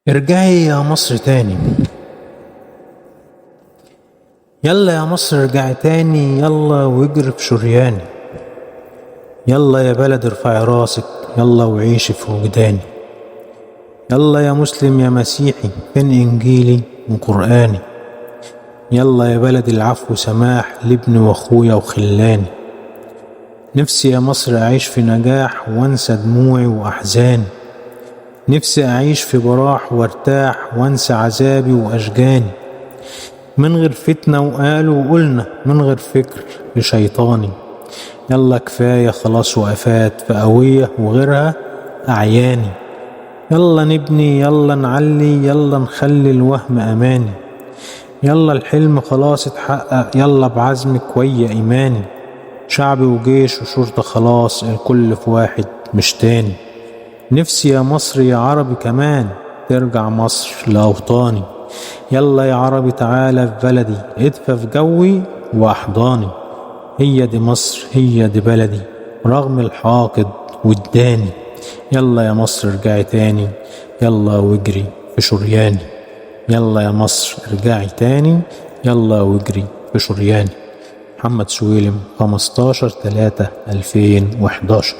ارجعي يا مصر تاني. يلا يا مصر ارجعي تاني، يلا واجري في شرياني. يلا يا بلد ارفعي راسك، يلا وعيشي في وجداني. يلا يا مسلم يا مسيحي، فين انجيلي وقرآني. يلا يا بلد العفو سماح لابني واخويا وخلاني. نفسي يا مصر اعيش في نجاح وانسى دموعي واحزاني. نفسي اعيش في براح وارتاح وانسى عذابي واشجاني. من غير فتنة وقالوا وقلنا، من غير فكر لشيطاني. يلا كفاية خلاص وقفات فقوية وغيرها أعياني. يلا نبني، يلا نعلي، يلا نخلي الوهم أماني. يلا الحلم خلاص اتحقق، يلا بعزمك ويا إيماني. شعبي وجيش وشرطة خلاص الكل في واحد مش تاني. نفسي يا مصر يا عربي كمان ترجع مصر لأوطاني. يلا يا عربي تعالى في بلدي، ادفى في جوي وأحضاني. هي دي مصر، هي دي بلدي، رغم الحاقد والداني. يلا يا مصر ارجعي تاني، يلا واجري في شرياني. يلا يا مصر ارجعي تاني، يلا واجري في شرياني. محمد سويلم 15/3/2011.